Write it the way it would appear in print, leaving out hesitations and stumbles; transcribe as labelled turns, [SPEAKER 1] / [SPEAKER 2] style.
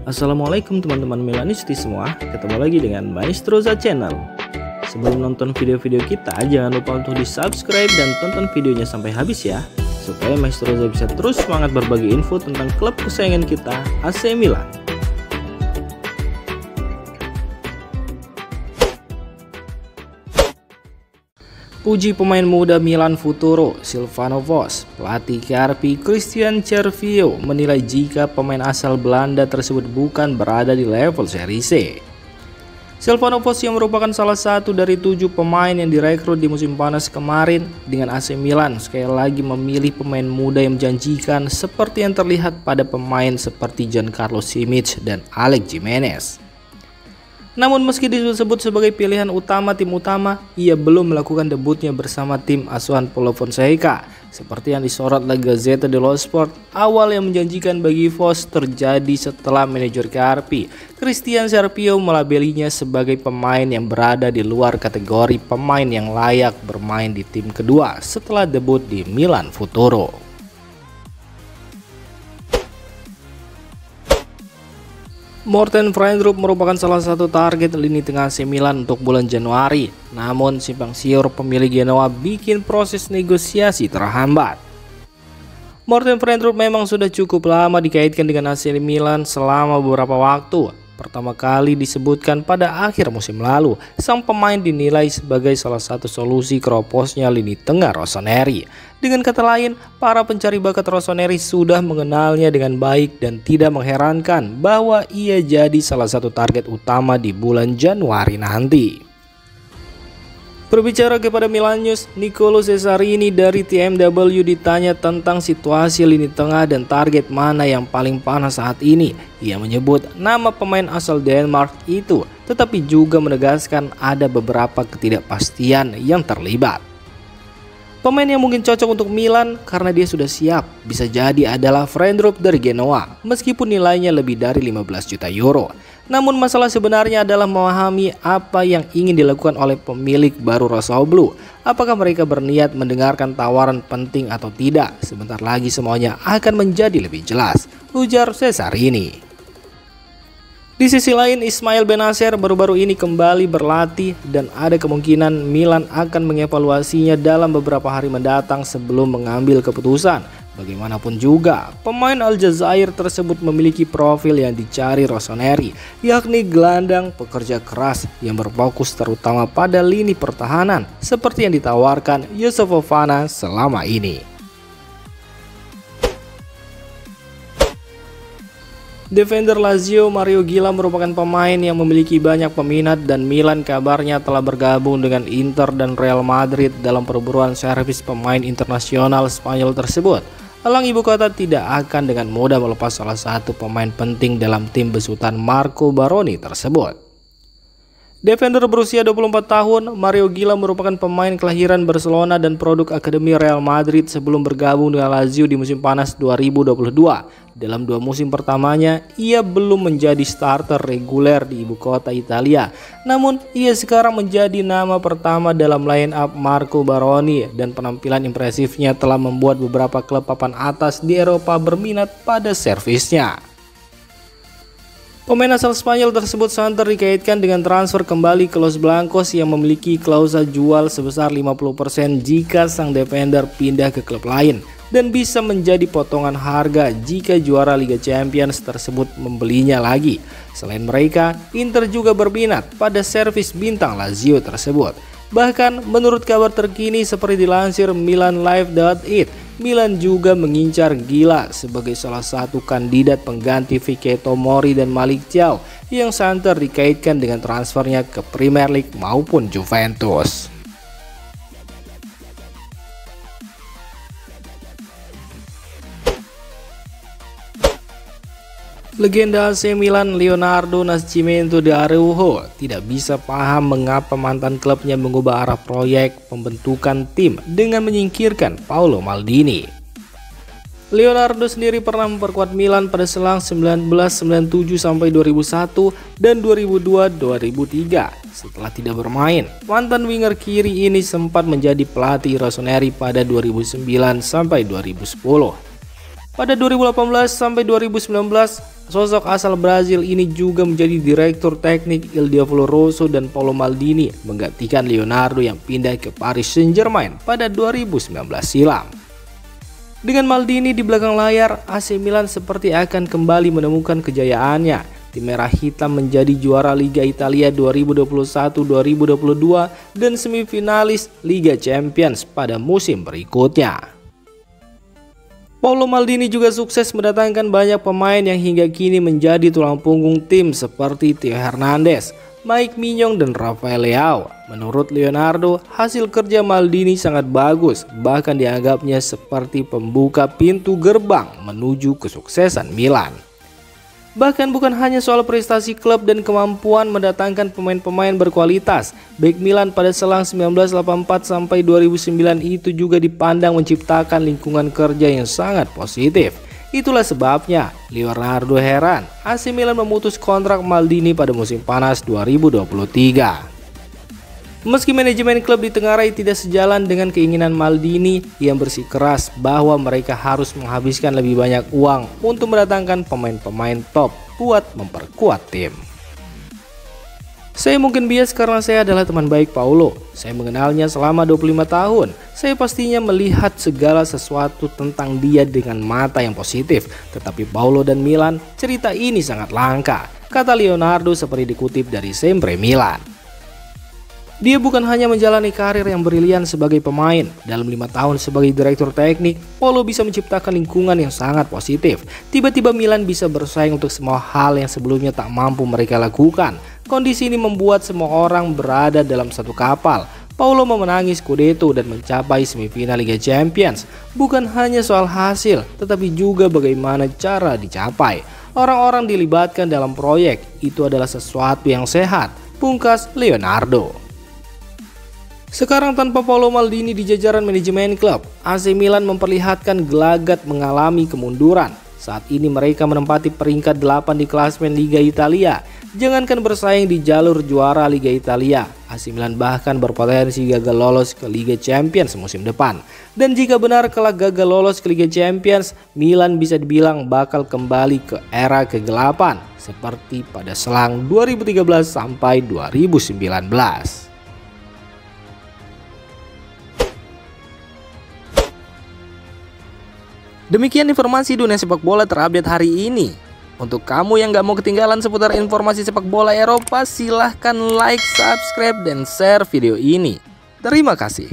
[SPEAKER 1] Assalamualaikum teman-teman Milanisti semua, ketemu lagi dengan Maestroza Channel. Sebelum nonton video-video kita, jangan lupa untuk di subscribe dan tonton videonya sampai habis ya, supaya Maestroza bisa terus semangat berbagi info tentang klub kesayangan kita, AC Milan. Puji pemain muda Milan Futuro, Silvano Vos, pelatih Carpi Christian Cervio menilai jika pemain asal Belanda tersebut bukan berada di level Serie C. Silvano Vos yang merupakan salah satu dari 7 pemain yang direkrut di musim panas kemarin dengan AC Milan sekali lagi memilih pemain muda yang menjanjikan seperti yang terlihat pada pemain seperti Giancarlo Simic dan Alex Jimenez. Namun meski disebut sebagai pilihan utama tim utama, ia belum melakukan debutnya bersama tim asuhan Paulo Fonseca. Seperti yang disorot La Gazzetta dello Sport, awal yang menjanjikan bagi Vos terjadi setelah manajer Carpi Christian Cervio melabelinya sebagai pemain yang berada di luar kategori pemain yang layak bermain di tim kedua setelah debut di Milan Futuro. Morten Frijndrup merupakan salah satu target lini tengah AC Milan untuk bulan Januari. Namun simpang siur pemilik Genoa bikin proses negosiasi terhambat. Morten Frijndrup memang sudah cukup lama dikaitkan dengan AC Milan selama beberapa waktu. Pertama kali disebutkan pada akhir musim lalu, sang pemain dinilai sebagai salah satu solusi keroposnya lini tengah Rossoneri. Dengan kata lain, para pencari bakat Rossoneri sudah mengenalnya dengan baik dan tidak mengherankan bahwa ia jadi salah satu target utama di bulan Januari nanti. Berbicara kepada Milan News, Nicolo Cesarini dari TMW ditanya tentang situasi lini tengah dan target mana yang paling panas saat ini. Ia menyebut nama pemain asal Denmark itu, tetapi juga menegaskan ada beberapa ketidakpastian yang terlibat. Pemain yang mungkin cocok untuk Milan karena dia sudah siap bisa jadi adalah Frijndrup dari Genoa, meskipun nilainya lebih dari 15 juta euro. Namun masalah sebenarnya adalah memahami apa yang ingin dilakukan oleh pemilik baru Rossoblu. Apakah mereka berniat mendengarkan tawaran penting atau tidak? Sebentar lagi semuanya akan menjadi lebih jelas, ujar Cesarini. Di sisi lain, Ismail Bennacer baru-baru ini kembali berlatih dan ada kemungkinan Milan akan mengevaluasinya dalam beberapa hari mendatang sebelum mengambil keputusan. Bagaimanapun juga, pemain Aljazair tersebut memiliki profil yang dicari Rossoneri, yakni gelandang pekerja keras yang berfokus terutama pada lini pertahanan seperti yang ditawarkan Youssouf Fofana selama ini. Defender Lazio Mario Gila merupakan pemain yang memiliki banyak peminat dan Milan kabarnya telah bergabung dengan Inter dan Real Madrid dalam perburuan servis pemain internasional Spanyol tersebut. Elang ibu kota tidak akan dengan mudah melepas salah satu pemain penting dalam tim besutan Marco Baroni tersebut. Defender berusia 24 tahun, Mario Gila merupakan pemain kelahiran Barcelona dan produk Akademi Real Madrid sebelum bergabung dengan Lazio di musim panas 2022. Dalam 2 musim pertamanya, ia belum menjadi starter reguler di ibu kota Italia. Namun, ia sekarang menjadi nama pertama dalam line up Marco Baroni dan penampilan impresifnya telah membuat beberapa klub papan atas di Eropa berminat pada servisnya. Pemain asal Spanyol tersebut santer dikaitkan dengan transfer kembali ke Los Blancos yang memiliki klausa jual sebesar 50% jika sang defender pindah ke klub lain dan bisa menjadi potongan harga jika juara Liga Champions tersebut membelinya lagi. Selain mereka, Inter juga berminat pada servis bintang Lazio tersebut. Bahkan menurut kabar terkini seperti dilansir MilanLive.it, Milan juga mengincar Gila sebagai salah satu kandidat pengganti Vicky Tomori dan Malik Thiaw yang santer dikaitkan dengan transfernya ke Premier League maupun Juventus. Legenda AC Milan Leonardo Nascimento de Araujo tidak bisa paham mengapa mantan klubnya mengubah arah proyek pembentukan tim dengan menyingkirkan Paolo Maldini. Leonardo sendiri pernah memperkuat Milan pada selang 1997 sampai 2001 dan 2002-2003. Setelah tidak bermain, mantan winger kiri ini sempat menjadi pelatih Rossoneri pada 2009 sampai 2010. Pada 2018 sampai 2019, sosok asal Brazil ini juga menjadi direktur teknik Il Diavolo Rosso dan Paolo Maldini, menggantikan Leonardo yang pindah ke Paris Saint-Germain pada 2019 silam. Dengan Maldini di belakang layar, AC Milan seperti akan kembali menemukan kejayaannya. Tim merah hitam menjadi juara Liga Italia 2021-2022 dan semifinalis Liga Champions pada musim berikutnya. Paolo Maldini juga sukses mendatangkan banyak pemain yang hingga kini menjadi tulang punggung tim seperti Theo Hernandez, Mike Mignon, dan Rafael Leao. Menurut Leonardo, hasil kerja Maldini sangat bagus, bahkan dianggapnya seperti pembuka pintu gerbang menuju kesuksesan Milan. Bahkan bukan hanya soal prestasi klub dan kemampuan mendatangkan pemain-pemain berkualitas, bek Milan pada selang 1984 sampai 2009 itu juga dipandang menciptakan lingkungan kerja yang sangat positif. Itulah sebabnya Leonardo heran AC Milan memutus kontrak Maldini pada musim panas 2023. Meski manajemen klub ditengarai tidak sejalan dengan keinginan Maldini yang bersikeras bahwa mereka harus menghabiskan lebih banyak uang untuk mendatangkan pemain-pemain top buat memperkuat tim. Saya mungkin bias karena saya adalah teman baik Paolo. Saya mengenalnya selama 25 tahun. Saya pastinya melihat segala sesuatu tentang dia dengan mata yang positif. Tetapi Paolo dan Milan, cerita ini sangat langka, kata Leonardo seperti dikutip dari Sempre Milan. Dia bukan hanya menjalani karir yang brilian sebagai pemain. Dalam 5 tahun sebagai direktur teknik, Paolo bisa menciptakan lingkungan yang sangat positif. Tiba-tiba Milan bisa bersaing untuk semua hal yang sebelumnya tak mampu mereka lakukan. Kondisi ini membuat semua orang berada dalam satu kapal. Paolo memenangi Scudetto dan mencapai semifinal Liga Champions. Bukan hanya soal hasil, tetapi juga bagaimana cara dicapai. Orang-orang dilibatkan dalam proyek, itu adalah sesuatu yang sehat, pungkas Leonardo. Sekarang tanpa Paolo Maldini di jajaran manajemen klub, AC Milan memperlihatkan gelagat mengalami kemunduran. Saat ini mereka menempati peringkat 8 di klasemen Liga Italia. Jangankan bersaing di jalur juara Liga Italia, AC Milan bahkan berpotensi gagal lolos ke Liga Champions musim depan. Dan jika benar kelak gagal lolos ke Liga Champions, Milan bisa dibilang bakal kembali ke era kegelapan seperti pada selang 2013 sampai 2019. Demikian informasi dunia sepak bola terupdate hari ini. Untuk kamu yang gak mau ketinggalan seputar informasi sepak bola Eropa, silahkan like, subscribe, dan share video ini. Terima kasih.